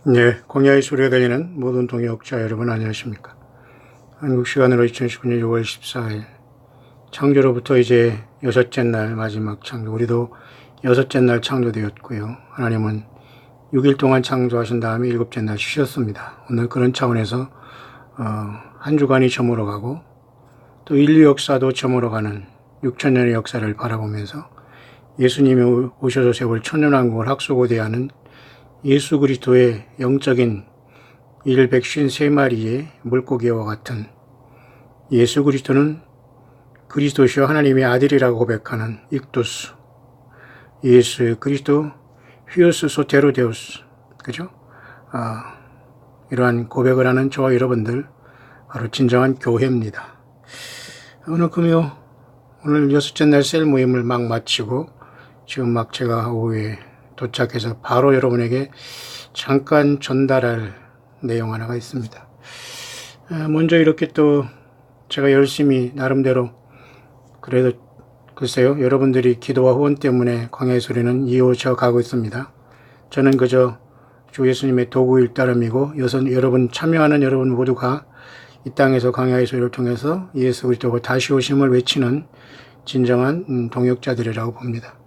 네, 광야의 소리가 들리는 모든 동역자 여러분 안녕하십니까? 한국 시간으로 2019년 6월 14일 창조로부터 이제 여섯째 날 마지막 창조, 우리도 여섯째 날 창조되었고요. 하나님은 6일 동안 창조하신 다음에 일곱째 날 쉬셨습니다. 오늘 그런 차원에서 한 주간이 저물어가고 또 인류 역사도 저물어가는 6천년의 역사를 바라보면서 예수님이 오셔서 세울 천년왕국을 학수고대하는 예수 그리스도의 영적인 153마리의 물고기와 같은 예수 그리스도는 그리스도시요 하나님의 아들이라고 고백하는 익두스, 예수 그리스도 휘오스 소테로 데우스, 그죠? 이러한 고백을 하는 저와 여러분들 바로 진정한 교회입니다. 오늘 금요, 오늘 여섯째 날 셀 모임을 막 마치고 지금 막 제가 오후에 도착해서 바로 여러분에게 잠깐 전달할 내용 하나가 있습니다. 먼저 이렇게 또 제가 열심히 나름대로 그래도 글쎄요, 여러분들이 기도와 후원 때문에 광야의 소리는 이어져 가고 있습니다. 저는 그저 주 예수님의 도구일 따름이고 여러분 참여하는 여러분 모두가 이 땅에서 광야의 소리를 통해서 예수 그리스도가 다시 오심을 외치는 진정한 동역자들이라고 봅니다.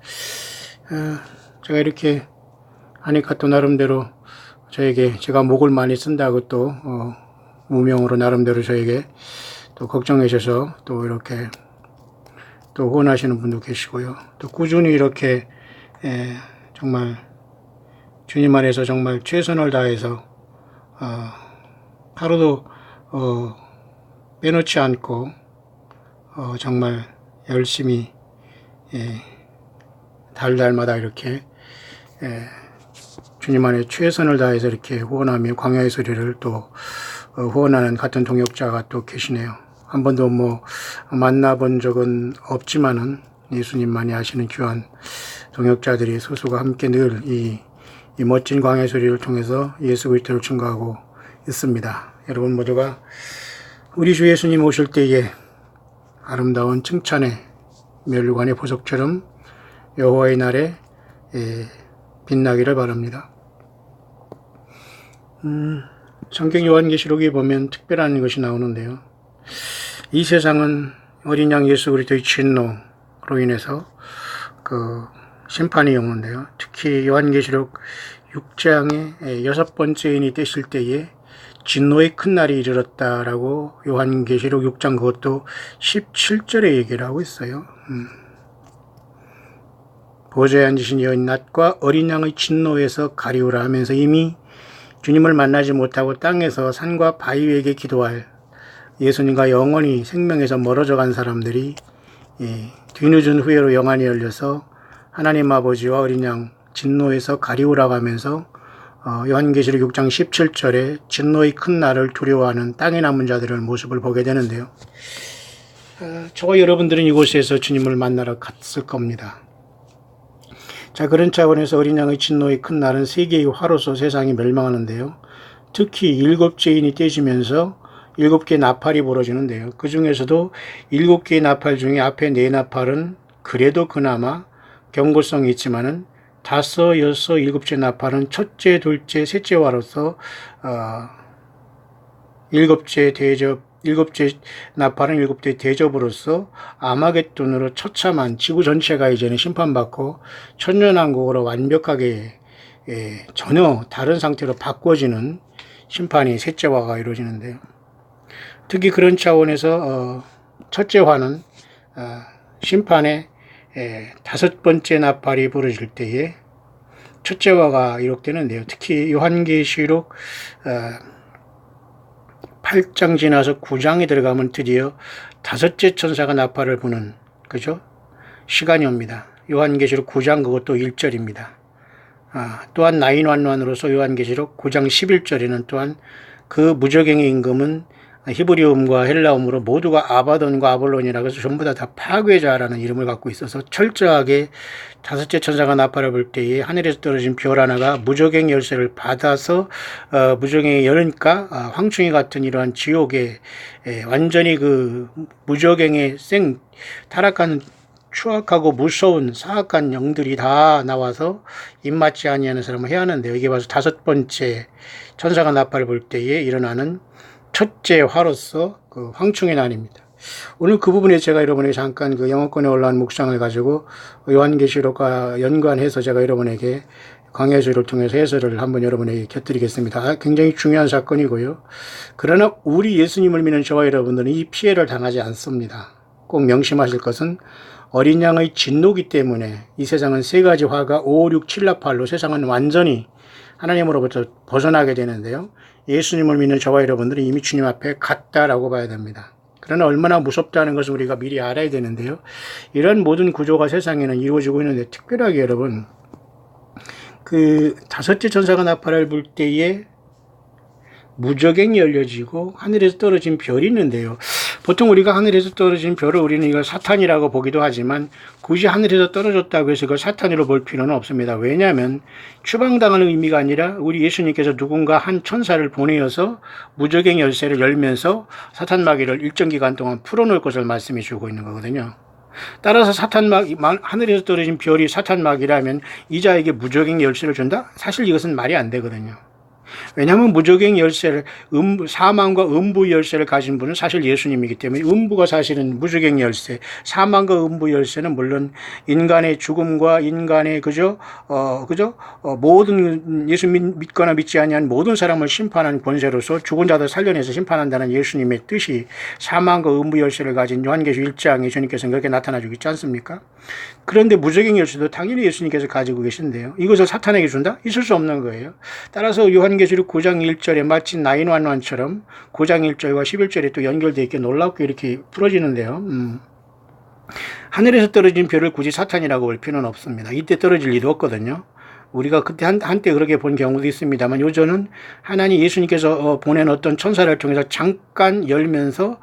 제가 이렇게 하니까 또 나름대로 저에게 제가 목을 많이 쓴다고 또 무명으로 나름대로 저에게 또 걱정해 주셔서 또 이렇게 또 후원하시는 분도 계시고요. 또 꾸준히 이렇게 정말 주님 안에서 정말 최선을 다해서 하루도 빼놓지 않고 정말 열심히 달달마다 이렇게 주님 안에 최선을 다해서 이렇게 후원하며 광야의 소리를 또 후원하는 같은 동역자가 또 계시네요. 한 번도 만나본 적은 없지만은 예수님만이 아시는 귀한 동역자들이 소수가 함께 늘 이 멋진 광야의 소리를 통해서 예수 그리스도를 증거하고 있습니다. 여러분 모두가 우리 주 예수님 오실 때에 아름다운 칭찬의 멸관의 보석처럼 여호와의 날에 빛나기를 바랍니다. 성경 요한계시록에 보면 특별한 것이 나오는데요. 이 세상은 어린 양 예수 그리스도의 진노로 인해서 심판이 오는데요. 특히 요한계시록 6장의 6번째 인이 떼실 때에 진노의 큰 날이 이르렀다라고 요한계시록 6장 그것도 17절에 얘기를 하고 있어요. 보좌에 앉으신 여인 낫과 어린 양의 진노에서 가리우라 하면서 이미 주님을 만나지 못하고 땅에서 산과 바위 위에게 기도할 예수님과 영원히 생명에서 멀어져 간 사람들이 뒤늦은 후회로 영안이 열려서 하나님 아버지와 어린 양 진노에서 가리우라고 하면서 요한계시록 6장 17절에 진노의 큰 날을 두려워하는 땅에 남은 자들의 모습을 보게 되는데요. 저와 여러분들은 이곳에서 주님을 만나러 갔을 겁니다. 자, 그런 차원에서 어린 양의 진노의 큰 날은 세계의 화로서 세상이 멸망하는데요. 특히 7째 인이 떼지면서 7개의 나팔이 벌어지는데요. 그 중에서도 7개의 나팔 중에 앞에 4나팔은 그래도 그나마 경고성이 있지만은 5, 6, 7째 나팔은 첫째, 둘째, 셋째 화로서 7째 나팔은 7대 대접으로서 아마겟돈으로 처참한 지구 전체가 이제는 심판받고 천년왕국으로 완벽하게 전혀 다른 상태로 바꿔지는 심판이 셋째 화가 이루어지는데요. 특히 그런 차원에서 첫째 화는 심판의 5번째 나팔이 부러질 때에 첫째 화가 이룩되는데요. 특히 요한계시록 8장 지나서 9장이 들어가면 드디어 5째 천사가 나팔을 부는 그죠? 시간이 옵니다. 요한계시록 9장 그것도 1절입니다. 또한 911으로서 요한계시록 9장 11절에는 또한 그 무적행의 임금은 히브리음과 헬라음으로 모두가 아바돈과 아볼론이라고 해서 전부 다 파괴자라는 이름을 갖고 있어서 철저하게 5째 천사가 나팔을 불 때에 하늘에서 떨어진 별 하나가 무적행 열쇠를 받아서 무적행이 열으니까 황충이 같은 이러한 지옥에 완전히 그 무적행의 타락한 추악하고 무서운 사악한 영들이 다 나와서 입맞지 아니하는 사람을 해야 하는데요. 이게 바로 다섯 번째 천사가 나팔을 불 때에 일어나는 첫째 화로서 그 황충의 난입니다. 오늘 그 부분에 제가 여러분에게 잠깐 그 영어권에 올라온 묵상을 가지고 요한계시록과 연관해서 제가 여러분에게 광야주를 통해서 해설을 한번 여러분에게 곁드리겠습니다. 굉장히 중요한 사건이고요. 그러나 우리 예수님을 믿는 저와 여러분들은 이 피해를 당하지 않습니다. 꼭 명심하실 것은 어린 양의 진노기 때문에 이 세상은 세 가지 화가 5, 6, 7, 8로 세상은 완전히 하나님으로부터 벗어나게 되는데요. 예수님을 믿는 저와 여러분들은 이미 주님 앞에 갔다라고 봐야 됩니다. 그러나 얼마나 무섭다는 것을 우리가 미리 알아야 되는데요. 이런 모든 구조가 세상에는 이루어지고 있는데 특별하게 여러분 그 다섯째 천사가 나팔을 불 때에 무저갱이 열려지고 하늘에서 떨어진 별이 있는데요. 보통 우리가 하늘에서 떨어진 별을 우리는 이걸 사탄이라고 보기도 하지만 굳이 하늘에서 떨어졌다고 해서 그걸 사탄으로 볼 필요는 없습니다. 왜냐하면 추방당하는 의미가 아니라 우리 예수님께서 누군가 한 천사를 보내어서 무저갱이 열쇠를 열면서 사탄 마귀를 일정 기간 동안 풀어놓을 것을 말씀해 주고 있는 거거든요. 따라서 하늘에서 떨어진 별이 사탄 마귀라면 이 자에게 무저갱이 열쇠를 준다? 사실 이것은 말이 안 되거든요. 왜냐하면 무저갱 열쇠를 사망과 음부 열쇠를 가진 분은 사실 예수님이기 때문에 음부가 사실은 무저갱 열쇠, 사망과 음부 열쇠는 물론 인간의 죽음과 인간의 모든 예수 믿거나 믿지 아니한 모든 사람을 심판하는 권세로서 죽은 자들 살려내서 심판한다는 예수님의 뜻이 사망과 음부 열쇠를 가진 요한계시 1장에 주님께서는 그렇게 나타나주고 있지 않습니까? 그런데 무저갱 열쇠도 당연히 예수님께서 가지고 계신데요. 이것을 사탄에게 준다? 있을 수 없는 거예요. 따라서 요한계시록 9장 1절에 마치 911처럼 9장 1절과 11절에 또 연결되어 있게 놀랍게 이렇게 풀어지는데요. 하늘에서 떨어진 별을 굳이 사탄이라고 볼 필요는 없습니다. 이때 떨어질 리도 없거든요. 우리가 그때 한때 그렇게 본 경우도 있습니다만 요즘은 하나님 예수님께서 보낸 어떤 천사를 통해서 잠깐 열면서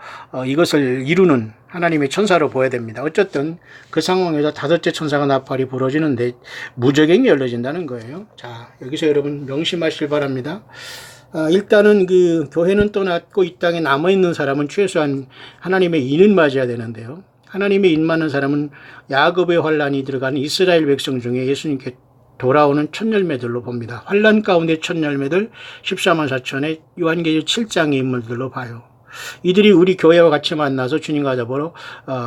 이것을 이루는 하나님의 천사로 보아야 됩니다. 어쨌든 그 상황에서 다섯째 천사가 나팔이 부러지는데 무저갱이 열려진다는 거예요. 자, 여기서 여러분 명심하시길 바랍니다. 일단은 그 교회는 떠났고 이 땅에 남아있는 사람은 최소한 하나님의 인을 맞아야 되는데요. 하나님의 인 맞는 사람은 야곱의 환란이 들어가는 이스라엘 백성 중에 예수님께 돌아오는 첫 열매들로 봅니다. 환란 가운데 첫 열매들 14만 4천의 요한계시 7장의 인물들로 봐요. 이들이 우리 교회와 같이 만나서 주님과 더불어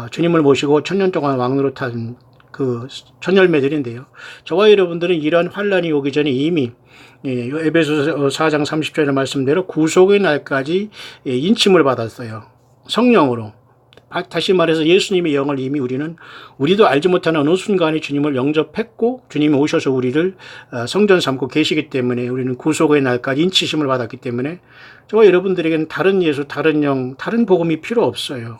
주님을 모시고 천년 동안 왕노릇한 그 첫 열매들인데요. 저와 여러분들은 이러한 환란이 오기 전에 이미 에베소서 4장 30절의 말씀대로 구속의 날까지 인침을 받았어요. 성령으로. 다시 말해서 예수님의 영을 이미 우리도 알지 못하는 어느 순간에 주님을 영접했고 주님이 오셔서 우리를 성전 삼고 계시기 때문에 우리는 구속의 날까지 인치심을 받았기 때문에 저와 여러분들에게는 다른 예수, 다른 영, 다른 복음이 필요 없어요.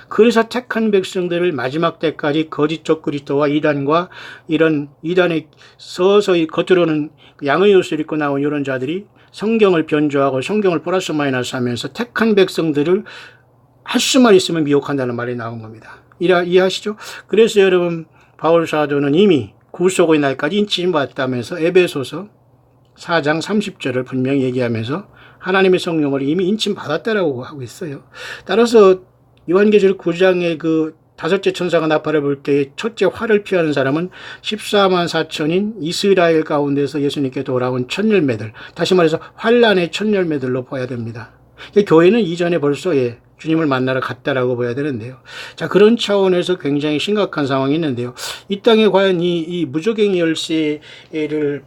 그래서 택한 백성들을 마지막 때까지 거짓적 그리스도와 이단과 이런 이단에 서서히 겉으로는 양의 옷을 입고 나온 이런 자들이 성경을 변조하고 성경을 플러스 마이너스 하면서 택한 백성들을 할 수만 있으면 미혹한다는 말이 나온 겁니다. 이해하시죠? 그래서 여러분 바울 사도는 이미 구속의 날까지 인치심 받았다면서 에베소서 4장 30절을 분명히 얘기하면서 하나님의 성령을 이미 인침 받았다라고 하고 있어요. 따라서 요한계시록 9장의 그 다섯째 천사가 나팔을 불 때의 첫째 화를 피하는 사람은 14만 4천인 이스라엘 가운데서 예수님께 돌아온 첫 열매들, 다시 말해서 환란의 첫 열매들로 봐야 됩니다. 교회는 이전에 벌써 주님을 만나러 갔다라고 봐야 되는데요. 자, 그런 차원에서 굉장히 심각한 상황이 있는데요. 이 땅에 과연 이 무저갱이 열쇠를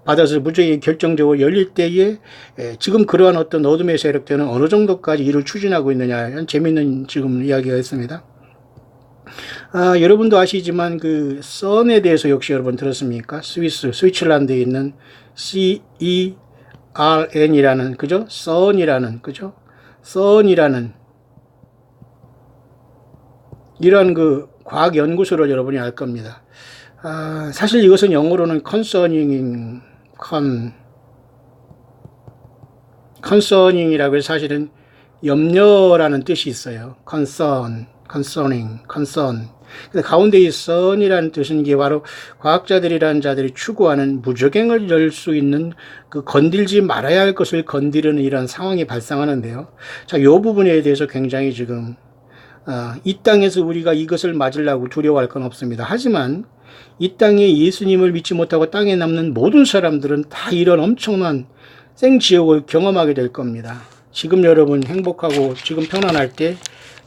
받아서 무저갱이 결정적으로 열릴 때에 지금 그러한 어떤 어둠의 세력들은 어느 정도까지 이를 추진하고 있느냐, 재미있는 지금 이야기가 있습니다. 여러분도 아시지만 그 선에 대해서 역시 여러분 들었습니까? 스위tzerland에 있는 CERN이라는, 그죠? 선이라는, 그죠? 선이라는 이런 그 과학 연구소를 여러분이 알 겁니다. 사실 이것은 영어로는 concerning이라고 해서 사실은 염려라는 뜻이 있어요. concern. 가운데 이 선이라는 뜻은 이게 바로 과학자들이라는 자들이 추구하는 무저갱을 열 수 있는 그 건들지 말아야 할 것을 건드리는 이런 상황이 발생하는데요. 자, 이 부분에 대해서 굉장히 지금 이 땅에서 우리가 이것을 맞으려고 두려워할 건 없습니다. 하지만 이 땅에 예수님을 믿지 못하고 땅에 남는 모든 사람들은 다 이런 엄청난 생지옥을 경험하게 될 겁니다. 지금 여러분 행복하고 지금 편안할 때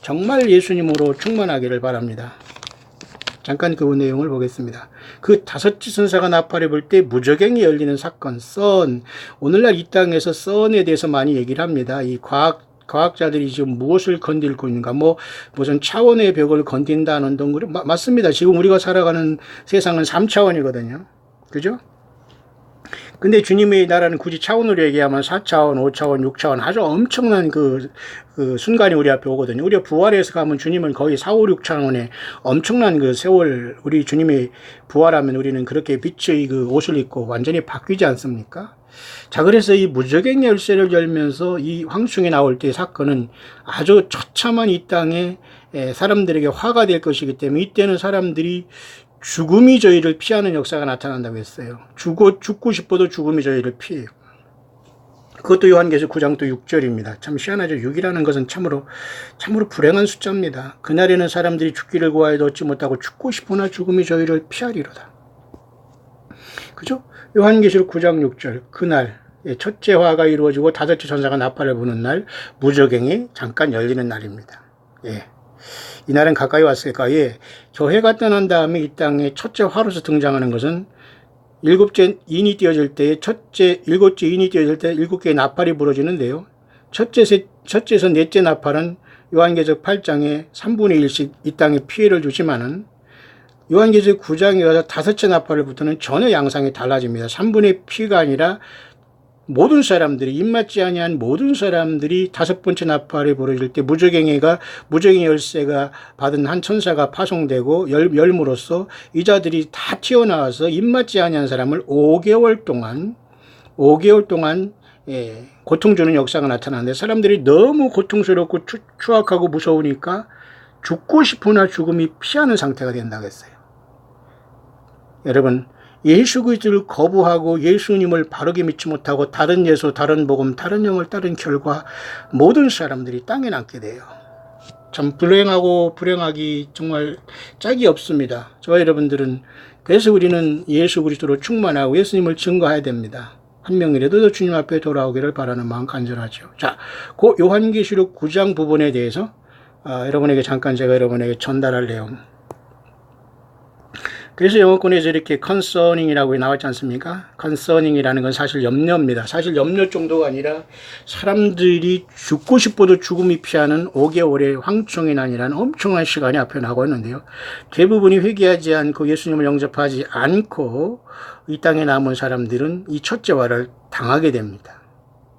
정말 예수님으로 충만하기를 바랍니다. 잠깐 그 내용을 보겠습니다. 그 다섯째 천사가 나팔을 불 때 무저갱이 열리는 사건, 선. 오늘날 이 땅에서 선에 대해서 많이 얘기를 합니다. 이 과학자들이 지금 무엇을 건들고 있는가, 무슨 차원의 벽을 건든다는 등, 맞습니다. 지금 우리가 살아가는 세상은 3차원이거든요. 그죠? 근데 주님의 나라는 굳이 차원으로 얘기하면 4차원, 5차원, 6차원 아주 엄청난 그 순간이 우리 앞에 오거든요. 우리가 부활해서 가면 주님은 거의 4, 5, 6차원의 엄청난 그 세월, 우리 주님의 부활하면 우리는 그렇게 빛의 그 옷을 입고 완전히 바뀌지 않습니까? 자, 그래서 이 무저갱 열쇠를 열면서 이 황충이 나올 때의 사건은 아주 처참한 이 땅에 사람들에게 화가 될 것이기 때문에 이때는 사람들이 죽음이 저희를 피하는 역사가 나타난다고 했어요. 죽고 싶어도 죽음이 저희를 피해요. 그것도 요한계시록 9장 또 6절입니다. 참 희한하죠. 6이라는 것은 참으로 불행한 숫자입니다. 그날에는 사람들이 죽기를 구하여도 얻지 못하고 죽고 싶으나 죽음이 저희를 피하리로다. 그죠? 요한계시록 9장 6절. 그날 첫째 화가 이루어지고 다섯째 천사가 나팔을 부는 날, 무저갱이 잠깐 열리는 날입니다. 예. 이날은 가까이 왔을까? 예. 교회가 떠난 다음에 이 땅에 첫째 화로서 등장하는 것은 일곱째 인이 띄어질 때에 일곱째 인이 띄어질 때 7개의 나팔이 부러지는데요. 첫째에서 넷째 나팔은 요한계시록 8장에 3분의 1씩 이 땅에 피해를 주지만은 요한계시록 9장에 가서 다섯째 나팔을 부터는 전혀 양상이 달라집니다. 3분의 피가 아니라 모든 사람들이, 입맞지 아니한 모든 사람들이 다섯 번째 나팔이 부러질 때 무저갱이 열쇠가 받은 한 천사가 파송되고 열므로써 이 자들이 다 튀어나와서 입맞지 아니한 사람을 5개월 동안 고통 주는 역사가 나타나는데, 사람들이 너무 고통스럽고 추악하고 무서우니까 죽고 싶으나 죽음이 피하는 상태가 된다고 했어요. 여러분, 예수 그리스도를 거부하고 예수님을 바르게 믿지 못하고 다른 예수, 다른 복음, 다른 영을 따른 결과 모든 사람들이 땅에 남게 돼요. 참 불행하기 정말 짝이 없습니다. 저와 여러분들은 그래서 우리는 예수 그리스도로 충만하고 예수님을 증거해야 됩니다. 한 명이라도 주님 앞에 돌아오기를 바라는 마음 간절하죠. 자, 그 요한계시록 9장 부분에 대해서 여러분에게 잠깐 제가 여러분에게 전달할 내용. 그래서 영어권에서 이렇게 concerning이라고 나왔지 않습니까? concerning이라는 건 사실 염려입니다. 사실 염려 정도가 아니라 사람들이 죽고 싶어도 죽음이 피하는 5개월의 황충의 난이라는 엄청난 시간이 앞에 나고 있는데요. 대부분이 회개하지 않고 예수님을 영접하지 않고 이 땅에 남은 사람들은 이 첫째 화를 당하게 됩니다.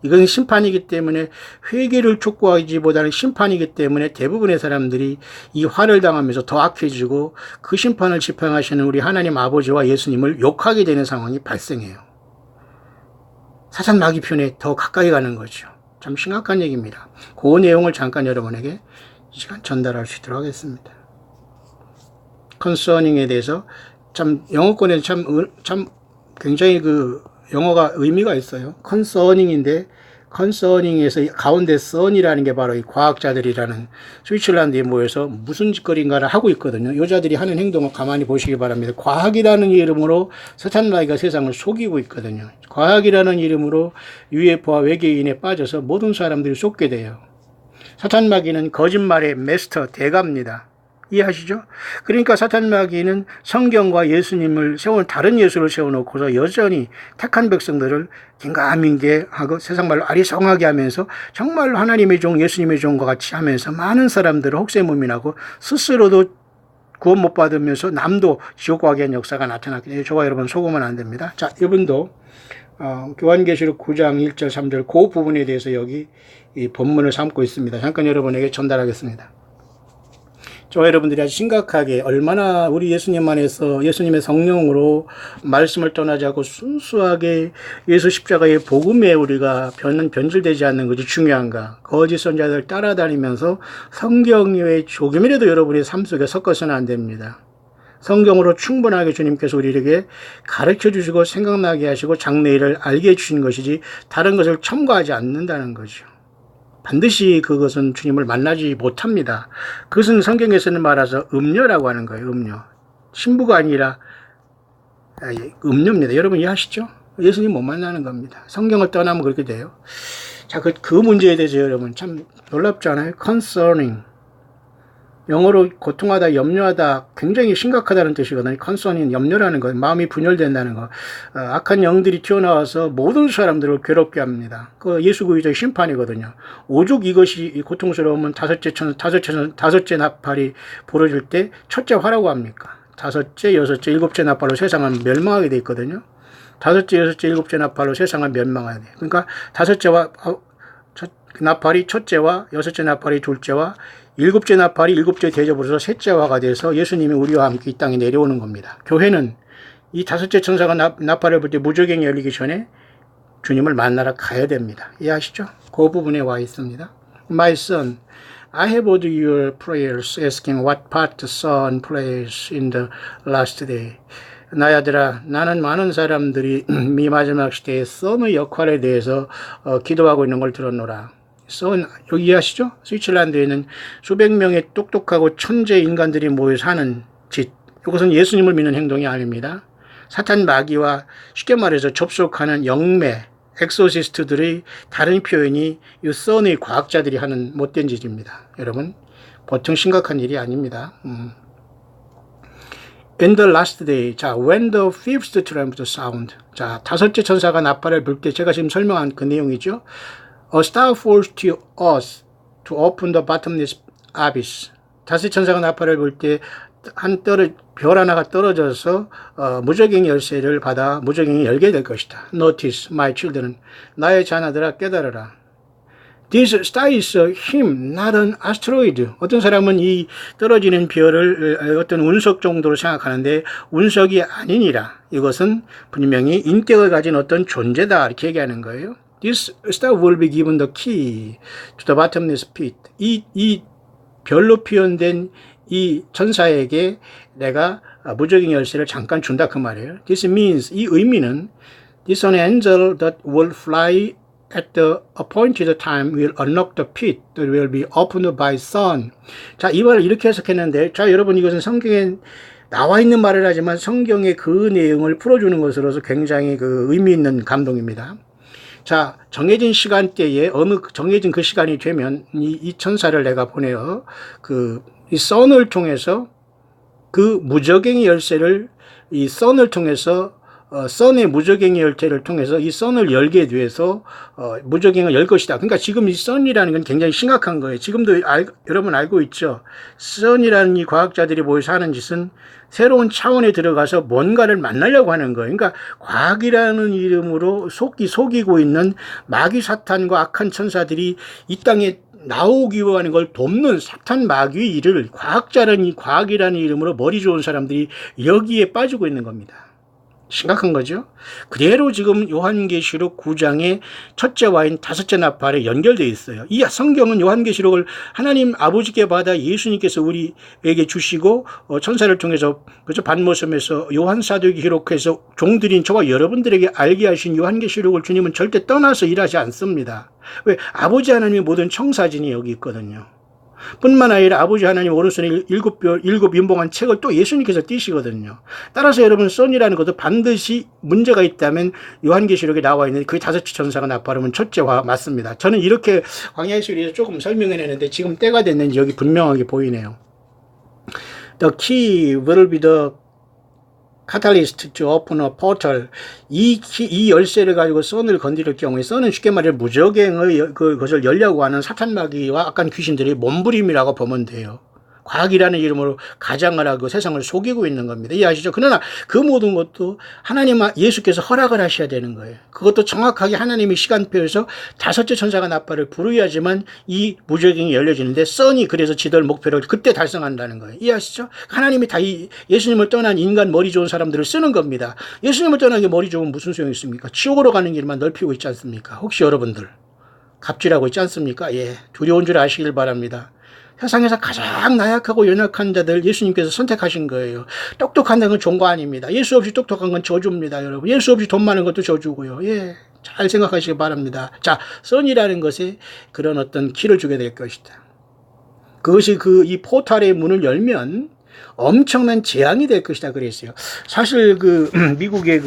이건 심판이기 때문에, 회개를 촉구하기보다는 심판이기 때문에 대부분의 사람들이 이 화를 당하면서 더 악해지고 그 심판을 집행하시는 우리 하나님 아버지와 예수님을 욕하게 되는 상황이 발생해요. 사탄 마귀 편에 더 가까이 가는 거죠. 참 심각한 얘기입니다. 그 내용을 잠깐 여러분에게 이 시간 전달할 수 있도록 하겠습니다. 컨서닝에 대해서 참 영어권에는 참 굉장히 영어가 의미가 있어요. 컨서닝인데, 컨서닝에서 가운데 선이라는 게 바로 이 과학자들이라는 스위tzerland에 모여서 무슨 짓거리인가를 하고 있거든요. 여자들이 하는 행동을 가만히 보시기 바랍니다. 과학이라는 이름으로 사탄 마귀가 세상을 속이고 있거든요. 과학이라는 이름으로 UFO와 외계인에 빠져서 모든 사람들이 속게 돼요. 사탄 마귀는 거짓말의 마스터, 대가입니다. 이해하시죠? 그러니까 사탄 마귀는 성경과 예수님을 다른 예수를 세워놓고서 여전히 택한 백성들을 긴가민게 하고 세상말로 아리송하게 하면서 정말로 하나님의 종, 예수님의 종과 같이 하면서 많은 사람들을 혹세무민하고 스스로도 구원 못 받으면서 남도 지옥 가게 한 역사가 나타났기 때문에 저와 여러분 속으면 안 됩니다. 자, 이분도 요한계시록 9장 1절 3절 그 부분에 대해서 여기 이 본문을 삼고 있습니다. 잠깐 여러분에게 전달하겠습니다. 저와 여러분들이 아주 심각하게 얼마나 우리 예수님 안에서 예수님의 성령으로 말씀을 떠나지 않고 순수하게 예수 십자가의 복음에 우리가 변질되지 않는 것이 중요한가. 거짓 선자들 따라다니면서 성경 외에 조금이라도 여러분의 삶 속에 섞어서는 안 됩니다. 성경으로 충분하게 주님께서 우리에게 가르쳐 주시고 생각나게 하시고 장래일을 알게 해주신 것이지 다른 것을 첨가하지 않는다는 거죠. 반드시 그것은 주님을 만나지 못합니다. 그것은 성경에서는 말해서 음녀라고 하는 거예요. 음녀. 신부가 아니라 음녀입니다. 여러분 이해하시죠? 예수님 못 만나는 겁니다. 성경을 떠나면 그렇게 돼요. 자, 그 문제에 대해서 여러분 참 놀랍지 않아요? concerning. 영어로 고통하다, 염려하다 굉장히 심각하다는 뜻이거든요. concern이 염려라는 거, 마음이 분열된다는 거. 악한 영들이 튀어나와서 모든 사람들을 괴롭게 합니다. 그 예수 그리스도의 심판이거든요. 오죽 이것이 고통스러우면 다섯째 나팔이 부러질 때 첫째 화라고 합니까? 다섯째, 여섯째, 일곱째 나팔로 세상은 멸망하게 돼 있거든요. 다섯째, 여섯째, 일곱째 나팔로 세상은 멸망하게 돼. 그러니까 다섯째와 나팔이 첫째와 여섯째 나팔이 둘째와 일곱째 나팔이 일곱째 대접으로서 셋째화가 돼서 예수님이 우리와 함께 이 땅에 내려오는 겁니다. 교회는 이 다섯째 천사가 나팔을 불 때 무저갱이 열리기 전에 주님을 만나러 가야 됩니다. 이해하시죠? 그 부분에 와 있습니다. My son, I have heard your prayers asking what part the son plays in the last day. 나의 아들아, 나는 많은 사람들이 이 마지막 시대의 선의 역할에 대해서 기도하고 있는 걸 들었노라. 선, 여기 이해하시죠? 스위tzerland에 있는 수백 명의 똑똑하고 천재 인간들이 모여 사는 짓. 이것은 예수님을 믿는 행동이 아닙니다. 사탄 마귀와 쉽게 말해서 접속하는 영매, 엑소시스트들의 다른 표현이 이 선의 과학자들이 하는 못된 짓입니다. 여러분, 보통 심각한 일이 아닙니다. In the last day, 자, when the fifth trumpet sound. 자, 다섯째 천사가 나팔을 불 때 제가 지금 설명한 그 내용이죠. A star falls to us to open the bottomless abyss. 다섯째 천사가 나팔을 불 때 별 하나가 떨어져서 무저갱이 열쇠를 받아 무저갱이 열게 될 것이다. Notice, my children. 나의 자녀들아 깨달으라. This star is a him, not an asteroid. 어떤 사람은 이 떨어지는 별을 어떤 운석 정도로 생각하는데 운석이 아니니라. 이것은 분명히 인격을 가진 어떤 존재다. 이렇게 얘기하는 거예요. This star will be given the key to the bottomless pit. 이 별로 표현된 이 천사에게 내가 무저갱이 열쇠를 잠깐 준다 그 말이에요. This means, 이 의미는 This an angel that will fly at the appointed time will unlock the pit that will be opened by sun. 자, 이 말을 이렇게 해석했는데, 자, 여러분 이것은 성경에 나와 있는 말을 하지만 성경의 그 내용을 풀어주는 것으로서 굉장히 그 의미 있는 감동입니다. 자, 정해진 시간대에 정해진 그 시간이 되면 이 천사를 내가 보내어 이 선을 통해서 그 무저갱이 열쇠를 이 선을 통해서 선의 무저갱이 열쇠를 통해서 이 선을 열게 돼서 무저갱을 열 것이다. 그러니까 지금 이 선이라는 건 굉장히 심각한 거예요. 지금도 여러분 알고 있죠. 선이라는 이 과학자들이 모여서 하는 짓은 새로운 차원에 들어가서 뭔가를 만나려고 하는 거예요. 그러니까 과학이라는 이름으로 속이고 있는 마귀 사탄과 악한 천사들이 이 땅에 나오기 위한 걸 돕는 사탄 마귀의 일을 과학이라는 이름으로 머리 좋은 사람들이 여기에 빠지고 있는 겁니다. 심각한 거죠. 그대로 지금 요한계시록 9장의 첫째 와인 다섯째 나팔에 연결되어 있어요. 이 성경은 요한계시록을 하나님 아버지께 받아 예수님께서 우리에게 주시고 천사를 통해서 그죠 반모섬에서 요한 사도에게 기록해서 종들인 저와 여러분들에게 알게 하신 요한계시록을 주님은 절대 떠나서 일하지 않습니다. 왜? 아버지 하나님의 모든 청사진이 여기 있거든요. 뿐만 아니라 아버지 하나님 오른손에 일곱 윤봉한 책을 또 예수님께서 띄시거든요. 따라서 여러분 선이라는 것도 반드시 문제가 있다면 요한계시록에 나와 있는 그 다섯째 천사가 나팔하면 첫째화 맞습니다. 저는 이렇게 광야의 수리에서 조금 설명해냈는데 지금 때가 됐는지 여기 분명하게 보이네요. The key will be the catalyst to open a portal. 이 열쇠를 가지고 선을 건드릴 경우에 선은 쉽게 말해 무저갱의 그것을 열려고 하는 사탄 마귀와 악한 귀신들의 몸부림이라고 보면 돼요. 과학이라는 이름으로 가장을 하고 세상을 속이고 있는 겁니다. 이해하시죠? 그러나 그 모든 것도 하나님 예수께서 허락을 하셔야 되는 거예요. 그것도 정확하게 하나님의 시간표에서 다섯째 천사가 나팔을 부르야지만 이 무저갱이 열려지는데 선이 그래서 지들 목표를 그때 달성한다는 거예요. 이해하시죠? 하나님이 다 예수님을 떠난 인간 머리 좋은 사람들을 쓰는 겁니다. 예수님을 떠난 게 머리 좋으면 무슨 소용이 있습니까? 지옥으로 가는 길만 넓히고 있지 않습니까? 혹시 여러분들 갑질하고 있지 않습니까? 예, 두려운 줄 아시길 바랍니다. 세상에서 가장 나약하고 연약한 자들 예수님께서 선택하신 거예요. 똑똑한 건 종과 아닙니다. 예수 없이 똑똑한 건 저주입니다, 여러분. 예수 없이 돈 많은 것도 저주고요. 예. 잘 생각하시기 바랍니다. 자, 선이라는 것에 그런 어떤 길을 주게 될 것이다. 그것이 이 포탈의 문을 열면 엄청난 재앙이 될 것이다 그랬어요. 사실 미국의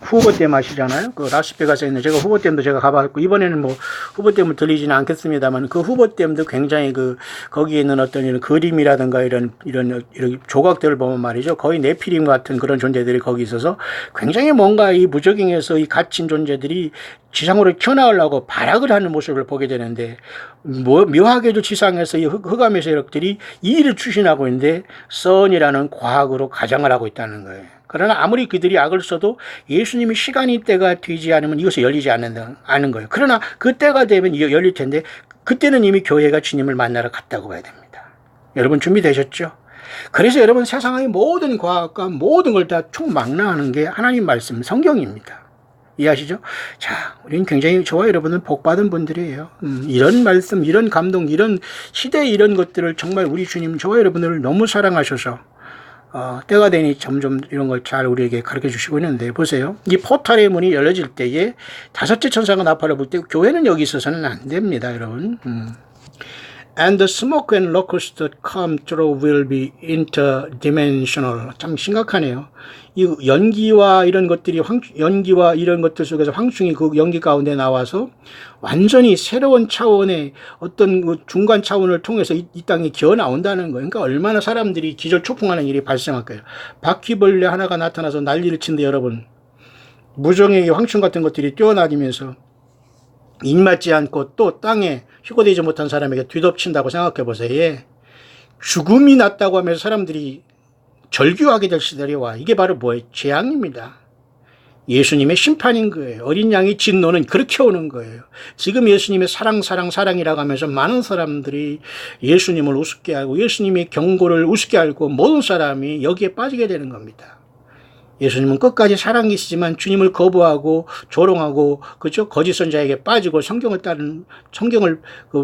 후보댐 아시잖아요. 라스베가스에 있는 제가 후보댐도 제가 가봤고, 이번에는 뭐 후보댐을 들리지는 않겠습니다만, 그 후보댐도 굉장히 거기에 있는 어떤 이런 그림이라든가 이런 조각들을 보면 말이죠. 거의 네피림 같은 그런 존재들이 거기 있어서 굉장히 뭔가 이 무적행에서 이 갇힌 존재들이 지상으로 튀어나오려고 발악을 하는 모습을 보게 되는데, 묘하게도 지상에서 이 흑암의 세력들이 이 일을 추진하고 있는데, 선이라는 과학으로 가장을 하고 있다는 거예요. 그러나 아무리 그들이 악을 써도 예수님이 시간이 때가 되지 않으면 이것이 열리지 않는 거예요. 그러나 그 때가 되면 열릴 텐데, 그때는 이미 교회가 주님을 만나러 갔다고 봐야 됩니다. 여러분 준비되셨죠? 그래서 여러분 세상의 모든 과학과 모든 걸 다 총망라하는 게 하나님 말씀 성경입니다. 이해하시죠? 자, 우리는 굉장히 저와 여러분은 복받은 분들이에요. 이런 말씀, 이런 감동, 이런 시대의 이런 것들을 정말 우리 주님 저와 여러분을 너무 사랑하셔서 때가 되니 점점 이런 걸 잘 우리에게 가르쳐 주시고 있는데, 보세요. 이 포탈의 문이 열려질 때에 다섯째 천사가 나팔을 불 때 교회는 여기 있어서는 안 됩니다, 여러분. And the smoke and locusts that come through will be interdimensional. 참 심각하네요. 이 연기와 이런 것들이 연기와 이런 것들 속에서 황충이 그 연기 가운데 나와서 완전히 새로운 차원의 어떤 중간 차원을 통해서 이 땅에 기어 나온다는 거예요. 그러니까 얼마나 사람들이 기절초풍하는 일이 발생할 거예요. 바퀴벌레 하나가 나타나서 난리를 친데 여러분, 무정의 황충 같은 것들이 뛰어다니면서 입맞지 않고 또 땅에 휴거되지 못한 사람에게 뒤덮친다고 생각해 보세요. 예. 죽음이 났다고 하면서 사람들이 절규하게 될 시절이 와. 이게 바로 뭐예요? 재앙입니다. 예수님의 심판인 거예요. 어린 양의 진노는 그렇게 오는 거예요. 지금 예수님의 사랑이라고 하면서 많은 사람들이 예수님을 우습게 하고 예수님의 경고를 우습게 알고 모든 사람이 여기에 빠지게 되는 겁니다. 예수님은 끝까지 사랑이시지만 주님을 거부하고 조롱하고 그죠? 거짓 선자에게 빠지고 성경을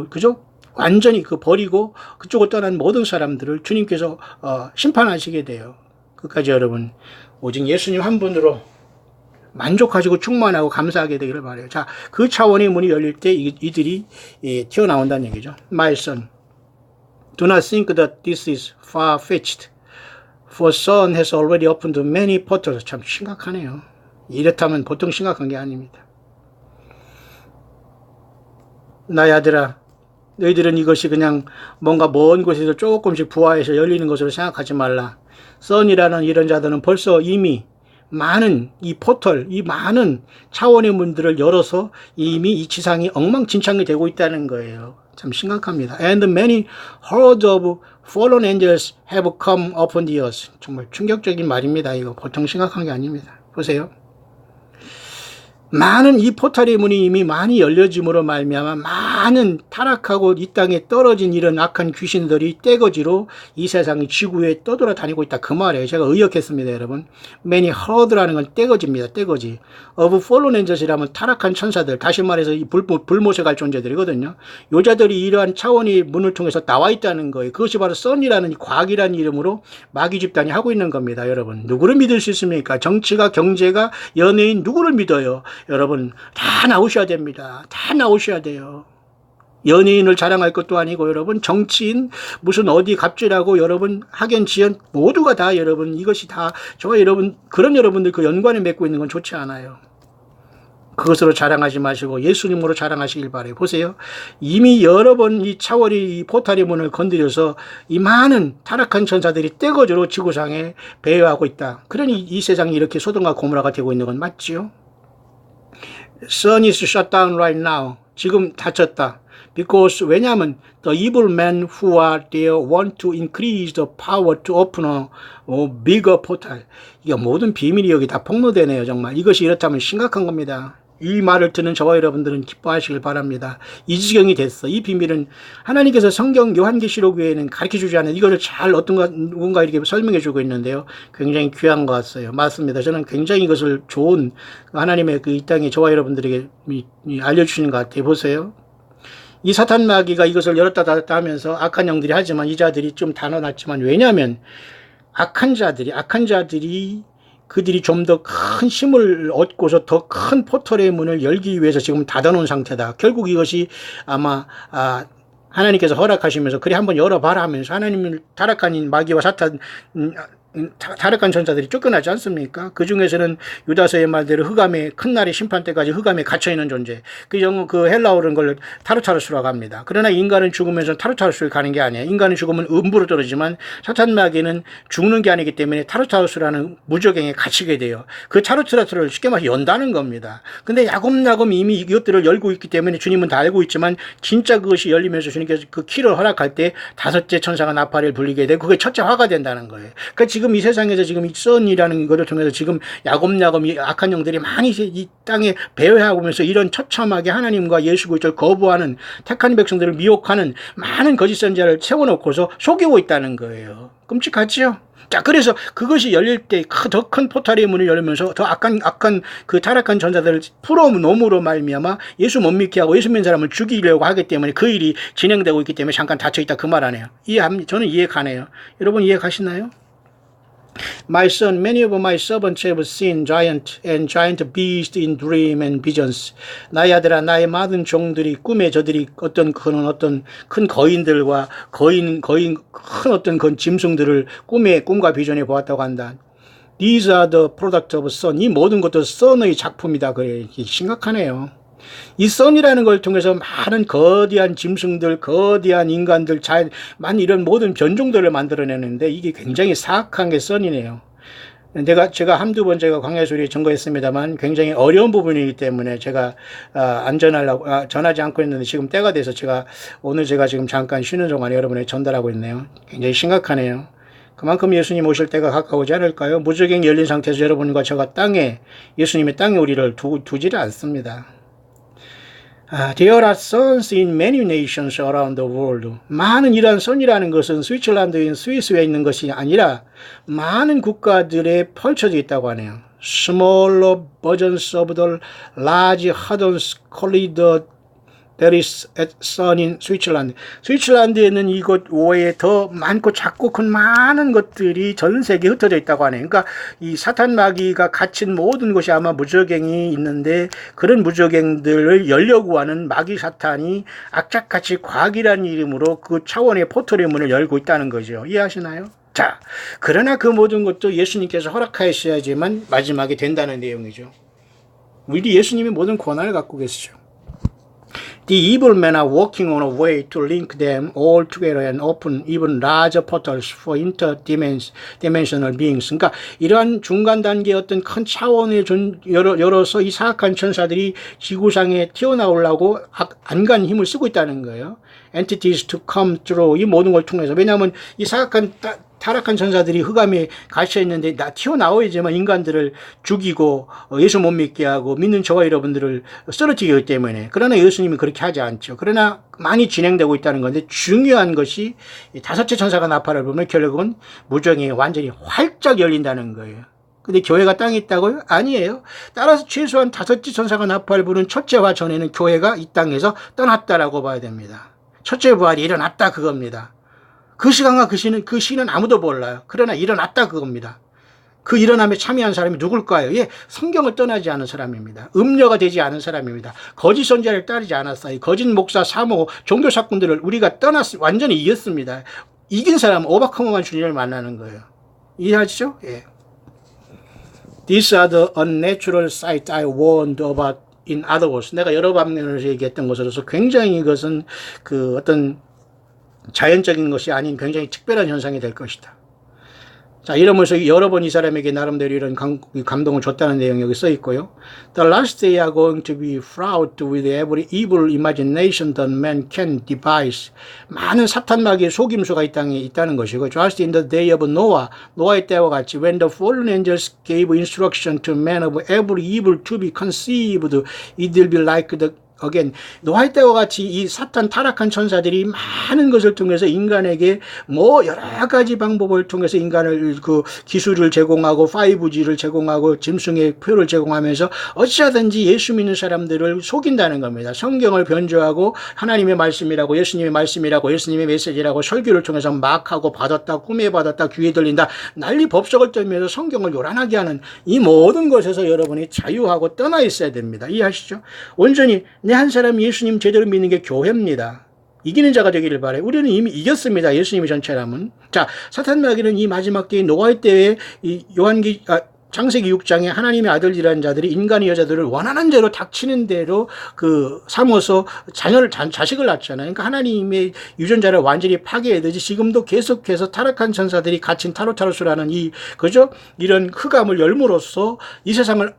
그죠? 완전히 버리고 그쪽을 떠난 모든 사람들을 주님께서 심판하시게 돼요. 끝까지 여러분 오직 예수님 한 분으로 만족하시고 충만하고 감사하게 되기를 바라요. 자, 그 차원의 문이 열릴 때 이들이 튀어나온다는 얘기죠. My son, do not think that this is far-fetched. For son has already opened many portals. 참 심각하네요. 이렇다면 보통 심각한 게 아닙니다. 나의 아들아, 너희들은 이것이 그냥 뭔가 먼 곳에서 조금씩 부화해서 열리는 것으로 생각하지 말라. 선이라는 이런 자들은 벌써 이미 많은 이 포털, 이 많은 차원의 문들을 열어서 이미 이 지상이 엉망진창이 되고 있다는 거예요. 참 심각합니다. And many hordes of fallen angels have come upon the earth. 정말 충격적인 말입니다. 이거 보통 심각한 게 아닙니다. 보세요. 많은 이 포탈의 문이 이미 많이 열려짐으로 말미암아 많은 타락하고 이 땅에 떨어진 이런 악한 귀신들이 떼거지로 이 세상의 지구에 떠돌아다니고 있다. 그 말이에요. 제가 의역했습니다, 여러분. Many herd라는 건 떼거지입니다. 떼거지. Of fallen angels이라면 타락한 천사들, 다시 말해서 이 불모셔갈 존재들이거든요. 요자들이 이러한 차원의 문을 통해서 나와 있다는 거예요. 그것이 바로 선이라는 과학이라는 이름으로 마귀 집단이 하고 있는 겁니다, 여러분. 누구를 믿을 수 있습니까? 정치가, 경제가, 연예인 누구를 믿어요? 여러분 다 나오셔야 됩니다. 다 나오셔야 돼요. 연예인을 자랑할 것도 아니고 여러분 정치인 무슨 어디 갑질하고 여러분 학연 지연 모두가 다 여러분 이것이 다 저와 여러분 그런 여러분들 그 연관을 맺고 있는 건 좋지 않아요. 그것으로 자랑하지 마시고 예수님으로 자랑하시길 바라요. 보세요. 이미 여러 번 이 차월이 이 포탈의 문을 건드려서 이 많은 타락한 천사들이 떼거지로 지구상에 배회하고 있다. 그러니 이 세상이 이렇게 소돔과 고모라가 되고 있는 건 맞지요? Sun is shut down right now. 지금 닫혔다. Because 왜냐하면 the evil men who are there want to increase the power to open a bigger portal. 이게 모든 비밀이 여기 다 폭로되네요. 정말 이것이 이렇다면 심각한 겁니다. 이 말을 듣는 저와 여러분들은 기뻐하시길 바랍니다. 이 지경이 됐어. 이 비밀은 하나님께서 성경 요한계시록 외에는 가르쳐주지 않은 이거를 잘 누군가 이렇게 설명해주고 있는데요. 굉장히 귀한 것 같아요. 맞습니다. 저는 굉장히 이것을 좋은 하나님의 이 땅에 저와 여러분들에게 알려주시는 것 같아요. 보세요. 이 사탄 마귀가 이것을 열었다 닫았다 하면서 악한 영들이 하지만 이 자들이 좀 단어났지만 왜냐하면 악한 자들이 그들이 좀 더 큰 힘을 얻고서 더 큰 포털의 문을 열기 위해서 지금 닫아놓은 상태다. 결국 이것이 아마 하나님께서 허락하시면서 그래 한번 열어봐라 하면서 하나님을 타락한 마귀와 사탄 타락한 전사들이 쫓겨나지 않습니까? 그 중에서는 유다서의 말대로 흑암의 큰 날의 심판 때까지 흑암에 갇혀있는 존재. 그 헬라어는 걸 타르타르스라고 합니다. 그러나 인간은 죽으면서 타르타르스에 가는 게 아니에요. 인간은 죽으면 음부로 떨어지지만 사탄 마귀는 죽는 게 아니기 때문에 타르타르스라는 무적행에 갇히게 돼요. 그 타르타르스를 쉽게 말해 연다는 겁니다. 근데 야곱야곱 이미 이것들을 열고 있기 때문에 주님은 다 알고 있지만 진짜 그것이 열리면서 주님께서 그 키를 허락할 때 다섯째 천사가 나팔을 불리게 되고 그게 첫째 화가 된다는 거예요. 그러니까 지금 이 세상에서 지금 이 선이라는 것을 통해서 지금 야곱야곱 이 악한 영들이 많이 이 땅에 배회하면서 이런 처참하게 하나님과 예수 그리스도를 거부하는 택한 백성들을 미혹하는 많은 거짓 선지자를 세워놓고서 속이고 있다는 거예요. 끔찍하지요? 자, 그래서 그것이 열릴 때 더 큰 포탈의 문을 열면서 더 악한 그 타락한 전사들을 풀어놓음으로 말미암아 예수 못 믿게 하고 예수 믿는 사람을 죽이려고 하기 때문에 그 일이 진행되고 있기 때문에 잠깐 닫혀있다 그 말 하네요. 저는 이해 가네요. 여러분 이해 가시나요? My son, many of my servants have seen giant and giant beasts in dream and visions. 나의 아들아, 나의 많은 종들이 꿈에 저들이 어떤 큰 거인들과 큰 어떤 그 짐승들을 꿈과 비전에 보았다고 한다. These are the product of sun. 이 모든 것도 sun의 작품이다. 그래, 심각하네요. 이 선이라는 걸 통해서 많은 거대한 짐승들, 거대한 인간들, 이런 모든 변종들을 만들어내는데 이게 굉장히 사악한 게 선이네요. 제가 한두 번 광야소리에 증거했습니다만 굉장히 어려운 부분이기 때문에 제가 전하지 않고 있는데 지금 때가 돼서 오늘 지금 잠깐 쉬는 동안에 여러분에게 전달하고 있네요. 굉장히 심각하네요. 그만큼 예수님 오실 때가 가까우지 않을까요? 무적행이 열린 상태에서 여러분과 제가 예수님의 땅에 우리를 두지를 않습니다. There are sons in many nations around the world. 많은 이러한 선이라는 것은 스위스랜드인 스위스에 있는 것이 아니라 많은 국가들에 펼쳐져 있다고 하네요. Smaller versions of the large hardens called There is a sun in Switzerland. 스위스랜드에는 이것 외에 더 많고 작고 큰 많은 것들이 전 세계에 흩어져 있다고 하네요. 그러니까 이 사탄 마귀가 갇힌 모든 것이 아마 무적행이 있는데 그런 무적행들을 열려고 하는 마귀 사탄이 악착같이 과학이라는 이름으로 그 차원의 포털의 문을 열고 있다는 거죠. 이해하시나요? 자, 그러나 그 모든 것도 예수님께서 허락하셔야지만 마지막에 된다는 내용이죠. 우리 예수님이 모든 권한을 갖고 계시죠. The evil men are working on a way to link them all together and open even larger portals for interdimensional beings. 그러니까 이러한 중간 단계의 어떤 큰 차원을 열어서 이 사악한 천사들이 지구상에 튀어나오려고 안간 힘을 쓰고 있다는 거예요. Entities to come through. 이 모든 걸 통해서. 왜냐하면 이 사악한 타락한 천사들이 흑암에 갇혀 있는데 튀어나와야지만 인간들을 죽이고 예수 못 믿게 하고 믿는 저와 여러분들을 쓰러뜨리기 하기 때문에. 그러나 예수님은 그렇게 하지 않죠. 그러나 많이 진행되고 있다는 건데 중요한 것이 다섯째 천사가 나팔을 불면 결국은 무정이 완전히 활짝 열린다는 거예요. 근데 교회가 땅에 있다고요? 아니에요. 따라서 최소한 다섯째 천사가 나팔을 부는 첫째 화 전에는 교회가 이 땅에서 떠났다라고 봐야 됩니다. 첫째 부활이 일어났다 그겁니다. 그 시간과 그 시는 아무도 몰라요. 그러나 일어났다 그겁니다. 그 일어남에 참여한 사람이 누굴까요? 예, 성경을 떠나지 않은 사람입니다. 음녀가 되지 않은 사람입니다. 거짓 선지자를 따르지 않았어요. 거짓 목사, 사모, 종교 사건들을 우리가 완전히 이겼습니다. 이긴 사람은 오바커머만 주님을 만나는 거예요. 이해하시죠? 예. These are the unnatural sights I warned about in other words. 내가 여러 방면에서 얘기했던 것으로서 굉장히 이것은 그 어떤 자연적인 것이 아닌 굉장히 특별한 현상이 될 것이다. 자, 이러면서 여러 번 이 사람에게 나름대로 이런 감동을 줬다는 내용이 여기 써 있고요. The last day are going to be fraught with every evil imagination that man can devise. 많은 사탄 마귀의 속임수가 이 땅에 있다는 것이고, just in the day of Noah, 노아의 때와 같이, when the fallen angels gave instruction to men of every evil to be conceived, it will be like the again. 노아의 때와 같이 이 사탄 타락한 천사들이 많은 것을 통해서 인간에게 뭐 여러 가지 방법을 통해서 인간을 그 기술을 제공하고 5G를 제공하고 짐승의 표를 제공하면서 어찌하든지 예수 믿는 사람들을 속인다는 겁니다. 성경을 변조하고 하나님의 말씀이라고 예수님의 말씀이라고 예수님의 메시지라고 설교를 통해서 막 하고 받았다 꿈에 받았다 귀에 들린다 난리 법석을 떨면서 성경을 요란하게 하는 이 모든 것에서 여러분이 자유하고 떠나 있어야 됩니다. 이해하시죠? 온전히 내 한 사람이 예수님 제대로 믿는 게 교회입니다. 이기는 자가 되기를 바라요. 우리는 이미 이겼습니다. 예수님이 전체라면. 자, 사탄 마귀는 이 마지막 때의 노아의 때에 이 창세기 6장에 하나님의 아들이라는 자들이 인간의 여자들을 원하는 대로 닥치는 대로 그 삼어서 자식을 낳잖아요. 그러니까 하나님의 유전자를 완전히 파괴해야되지. 지금도 계속해서 타락한 천사들이 갇힌 타로타로스라는 그죠? 이런 흑암을 열므로써 이 세상을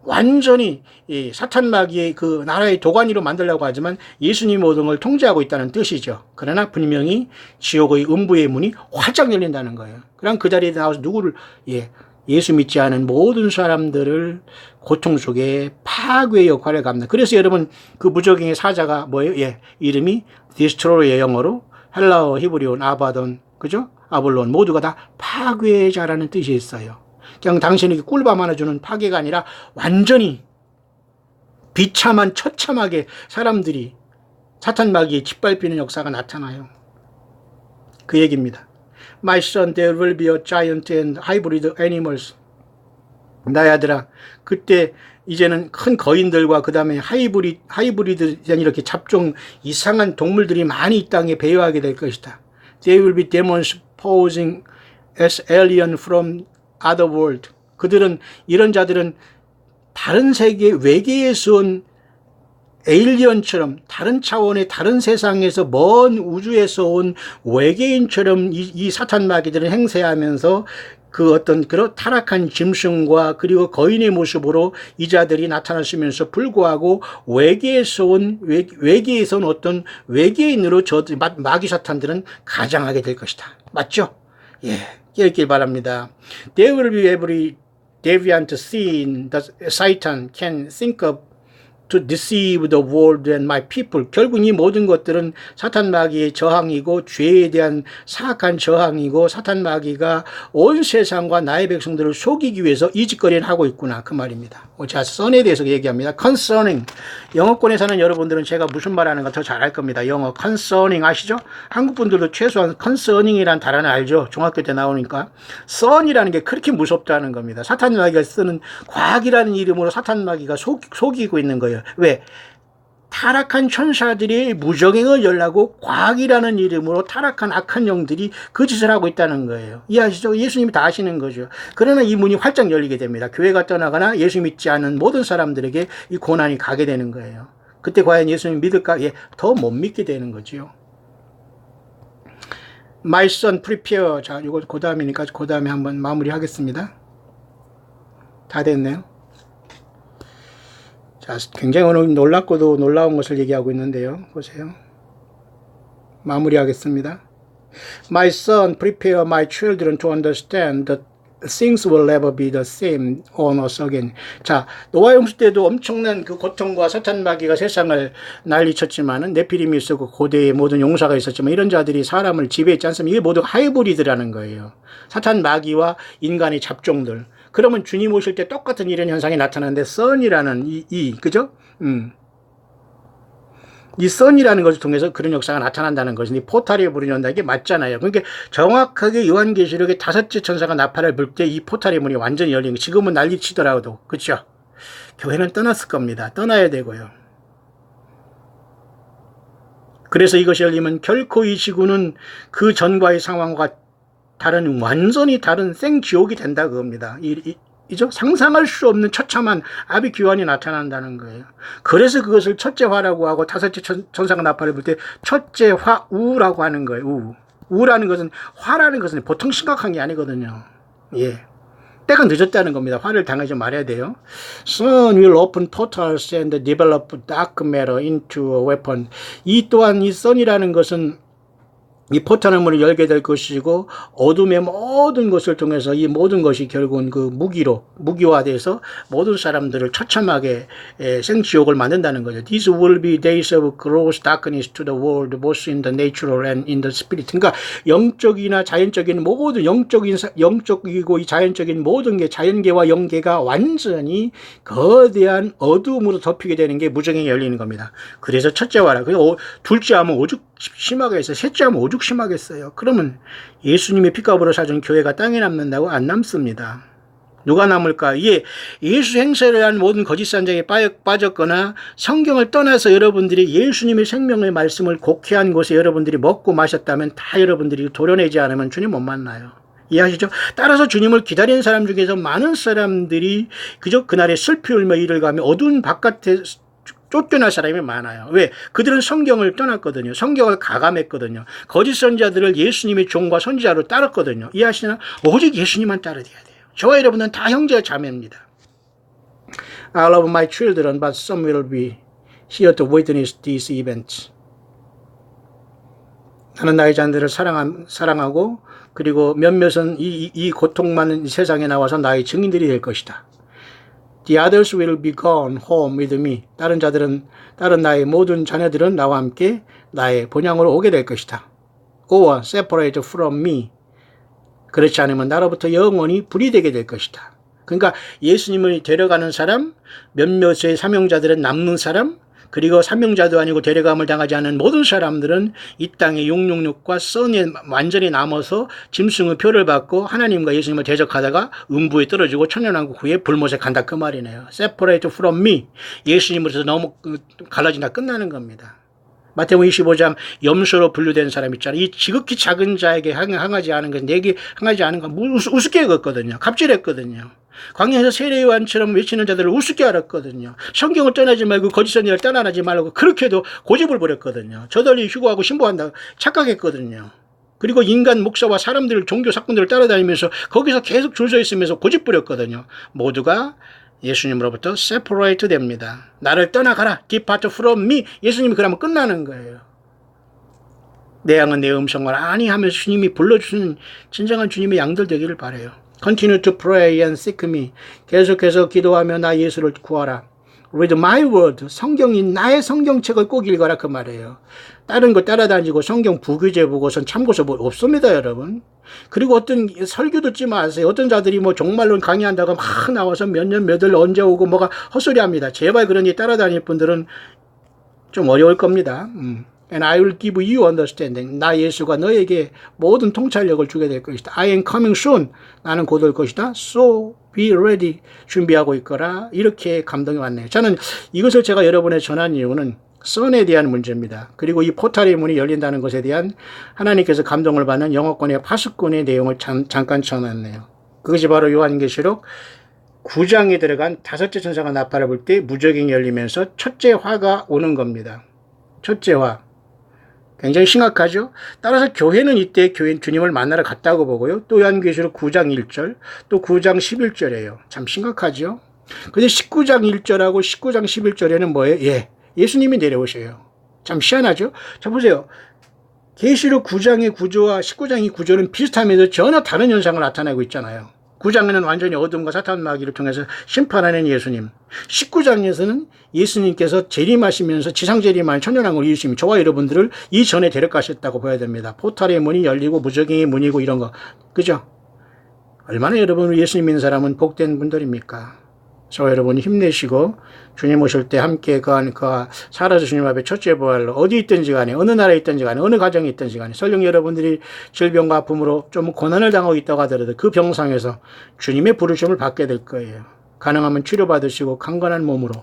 완전히 이 사탄 마귀의 그 나라의 도가니로 만들려고 하지만 예수님 모든 걸 통제하고 있다는 뜻이죠. 그러나 분명히 지옥의 음부의 문이 활짝 열린다는 거예요. 그럼 그 자리에 나와서 누구를 예수 믿지 않은 모든 사람들을 고통 속에 파괴의 역할을 갑니다. 그래서 여러분 그 무적행의 사자가 뭐예요? 이름이 디스트로이의 영어로 헬라어 히브리어 아바돈 그죠? 아볼론 모두가 다 파괴자라는 뜻이 있어요. 그냥 당신에게 꿀밤 하나 주는 파괴가 아니라 완전히 비참한 처참하게 사람들이 사탄 마귀에 짓밟히는 역사가 나타나요. 그 얘기입니다. My son, there will be a giant and hybrid animals. 나의 아들아, 그때 이제는 큰 거인들과 그 다음에 하이브리드 이렇게 잡종 이상한 동물들이 많이 이 땅에 배회하게 될 것이다. They will be demons posing as alien from other world. 이런 자들은 다른 세계 외계에서 온 에일리언처럼 다른 차원의 다른 세상에서 먼 우주에서 온 외계인처럼 이 사탄 마귀들은 행세하면서 그 어떤 그런 타락한 짐승과 그리고 거인의 모습으로 이 자들이 나타나시면서 불구하고 외계에서 온 어떤 외계인으로 마귀 사탄들은 가장하게 될 것이다. 맞죠? 예. 깨닫길 바랍니다. There will be every deviant sin that Satan can think of to deceive the world and my people. 결국 이 모든 것들은 사탄 마귀의 저항이고 죄에 대한 사악한 저항이고 사탄 마귀가 온 세상과 나의 백성들을 속이기 위해서 이 짓거리를 하고 있구나 그 말입니다. 자, son에 대해서 얘기합니다. concerning. 영어권에 사는 여러분들은 제가 무슨 말하는가 더 잘 알 겁니다. 영어 concerning 아시죠? 한국 분들도 최소한 concerning이라는 단어는 알죠? 중학교 때 나오니까. son이라는 게 그렇게 무섭다는 겁니다. 사탄 마귀가 쓰는 과학이라는 이름으로 사탄 마귀가 속이고 있는 거예요. 왜? 타락한 천사들이 무적행을 열라고 과학이라는 이름으로 타락한 악한 영들이 그 짓을 하고 있다는 거예요. 이해하시죠? 예수님이 다 아시는 거죠. 그러나 이 문이 활짝 열리게 됩니다. 교회가 떠나거나 예수 믿지 않은 모든 사람들에게 이 고난이 가게 되는 거예요. 그때 과연 예수님 믿을까? 더 못 믿게 되는 거죠. My son prepare. 자, 이거 그 다음이니까 그 다음에 한번 마무리하겠습니다. 다 됐네요. 자, 굉장히 오늘 놀랍고도 놀라운 것을 얘기하고 있는데요. 보세요. 마무리하겠습니다. My son, prepare my children to understand that things will never be the same on us again. 자, 노아 홍수 때도 엄청난 그 고통과 사탄 마귀가 세상을 난리쳤지만은 네피림이 있었고 고대의 모든 용사가 있었지만 이런 자들이 사람을 지배했지 않습니까? 이게 모두 하이브리드라는 거예요. 사탄 마귀와 인간의 잡종들. 그러면 주님 오실 때 똑같은 이런 현상이 나타나는데 선이라는 그죠? 이 선이라는 것을 통해서 그런 역사가 나타난다는 것은 이 포탈이 문이 연다 이게 맞잖아요. 그러니까 정확하게 요한계시록에 5째 천사가 나팔을 불 때 이 포탈의 문이 완전히 열린 거. 지금은 난리치더라도 그렇죠? 교회는 떠났을 겁니다. 떠나야 되고요. 그래서 이것이 열리면 결코 이 지구는 그 전과의 상황과 다른 완전히 다른 생지옥이 된다 그겁니다. 이죠? 상상할 수 없는 처참한 아비규환이 나타난다는 거예요. 그래서 그것을 첫째화라고 하고 5째 천사가 나팔을 불 때 첫째화 우라고 하는 거예요. 우라는 것은 화라는 것은 보통 심각한 게 아니거든요. 예. 때가 늦었다는 겁니다. 화를 당하지 말아야 돼요. Sun will open portals and develop dark matter into a weapon. 이 또한 이 sun이라는 것은 이 포탄의 문을 열게 될 것이고 어둠의 모든 것을 통해서 이 모든 것이 결국은 그 무기화돼서 모든 사람들을 처참하게 생지옥을 만든다는 거죠. These will be days of gross darkness to the world, both in the natural and in the spirit. 그러니까 영적이나 자연적인 모든 영적이고 이 자연적인 모든 게 자연계와 영계가 완전히 거대한 어둠으로 덮이게 되는 게 무정행이 열리는 겁니다. 그래서 첫째 와라. 그리고 둘째 하면 오죽 심하게 했어요. 셋째 하면 오죽 심하게 했어요. 그러면 예수님의 피값으로 사준 교회가 땅에 남는다고? 안 남습니다. 누가 남을까? 이게 예수 행세를 한 모든 거짓 산장에 빠졌거나 성경을 떠나서 여러분들이 예수님의 생명의 말씀을 곡해한 곳에 여러분들이 먹고 마셨다면 다 여러분들이 도려내지 않으면 주님 못 만나요. 이해하시죠? 따라서 주님을 기다리는 사람 중에서 많은 사람들이 그저 그날의 슬피 울며 이를 가며 어두운 바깥에 쫓겨날 사람이 많아요. 왜? 그들은 성경을 떠났거든요. 성경을 가감했거든요. 거짓 선지자들을 예수님의 종과 선지자로 따랐거든요. 이해하시나? 오직 예수님만 따르야 돼요. 저와 여러분은 다 형제와 자매입니다. I love my children, but some will be here to witness these events. 나는 나의 자녀들을 사랑하고 그리고 몇몇은 이 고통 많은 세상에 나와서 나의 증인들이 될 것이다. The others will be gone home with me. 다른 나의 모든 자녀들은 나와 함께 나의 본향으로 오게 될 것이다. Or separate from me. 그렇지 않으면 나로부터 영원히 분리되게 될 것이다. 그러니까 예수님을 데려가는 사람, 몇몇의 사명자들은 남는 사람, 그리고 사명자도 아니고 데려감을 당하지 않은 모든 사람들은 이 땅의 666과 선에 완전히 남아서 짐승의 표를 받고 하나님과 예수님을 대적하다가 음부에 떨어지고 천년왕국 후에 불못에 간다 그 말이네요. Separate from me. 예수님으로서 너무 갈라진다 끝나는 겁니다. 마태복음 25장 염소로 분류된 사람 있잖아요. 이 지극히 작은 자에게 항하지 않은 것, 내게 항하지 않은 건 우습게 여겼거든요. 갑질했거든요. 광야에서 세례요한처럼 외치는 자들을 우습게 알았거든요. 성경을 떠나지 말고 거짓 선지자를 떠나지 말고 그렇게도 고집을 부렸거든요. 저들이 휴거하고 신고한다고 착각했거든요. 그리고 인간 목사와 사람들을 종교 사건들을 따라다니면서 거기서 계속 줄 서 있으면서 고집 부렸거든요. 모두가 예수님으로부터 separate 됩니다. 나를 떠나가라. Depart from me. 예수님이 그러면 끝나는 거예요. 내 양은 내 음성을 아니 하면서 주님이 불러주시는 진정한 주님의 양들 되기를 바라요. Continue to pray and seek me. 계속해서 기도하며 나 예수를 구하라. Read my word. 성경이 나의 성경책을 꼭 읽어라 그 말이에요. 다른 거 따라다니고 성경 부교재 보고선 참고서 뭐 없습니다 여러분. 그리고 어떤 설교 듣지 마세요. 어떤 자들이 뭐 종말론 강의한다고 막 나와서 몇 년 몇 월 언제 오고 뭐가 헛소리합니다. 제발 그러니 따라다닐 분들은 좀 어려울 겁니다. And I will give you understanding. 나 예수가 너에게 모든 통찰력을 주게 될 것이다. I am coming soon. 나는 곧 올 것이다. So be ready. 준비하고 있거라. 이렇게 감동이 왔네요. 저는 이것을 제가 여러분에 전한 이유는 선에 대한 문제입니다. 그리고 이 포탈의 문이 열린다는 것에 대한 하나님께서 감동을 받는 영어권의 파수꾼의 내용을 잠깐 전했네요. 그것이 바로 요한계시록 9장에 들어간 다섯째 천사가 나팔을 불 때 무저갱이 열리면서 첫째 화가 오는 겁니다. 첫째 화. 굉장히 심각하죠. 따라서 교회는 이때 주님을 만나러 갔다고 보고요. 또 요한계시록 9장 1절, 또 9장 11절이에요. 참 심각하죠. 근데 19장 1절하고 19장 11절에는 뭐예요? 예수님이 내려오셔요. 참 희한하죠. 자 보세요. 계시록 9장의 구조와 19장의 구조는 비슷하면서 전혀 다른 현상을 나타내고 있잖아요. 9장에는 완전히 어둠과 사탄 마귀를 통해서 심판하는 예수님. 19장에서는 예수님께서 재림하시면서 지상 재림한 천년왕국을 이루시면 저와 여러분들을 이전에 데려가셨다고 봐야 됩니다. 포탈의 문이 열리고 무저갱의 문이고 이런 거. 그죠? 얼마나 여러분 예수님 믿는 사람은 복된 분들입니까? 저와 여러분이 힘내시고 주님 오실 때 함께 살아서 주님 앞에 첫째 부활로 어디 있든지 간에 어느 나라에 있든지 간에 어느 가정에 있든지 간에 설령 여러분들이 질병과 아픔으로 좀 고난을 당하고 있다고 하더라도 그 병상에서 주님의 부르심을 받게 될 거예요. 가능하면 치료받으시고 강건한 몸으로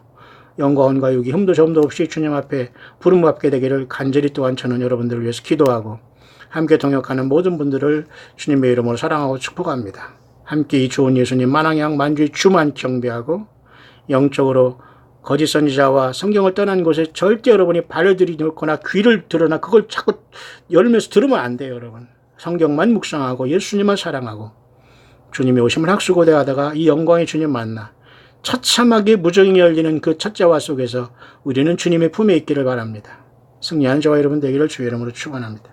영과 언과 육이 흠도 점도 없이 주님 앞에 부름 받게 되기를 간절히 또한 저는 여러분들을 위해서 기도하고 함께 동역하는 모든 분들을 주님의 이름으로 사랑하고 축복합니다. 함께 이 좋은 예수님 만왕양 만주의 주만 경배하고 영적으로 거짓 선지자와 성경을 떠난 곳에 절대 여러분이 발을 들이놓거나 귀를 들어나 그걸 자꾸 열면서 들으면 안 돼요 여러분. 성경만 묵상하고 예수님만 사랑하고 주님이 오심을 학수고대하다가 이 영광의 주님 만나 처참하게 무정이 열리는 그 첫째화 속에서 우리는 주님의 품에 있기를 바랍니다. 승리하는 저와 여러분 되기를 주의 이름으로 축원합니다.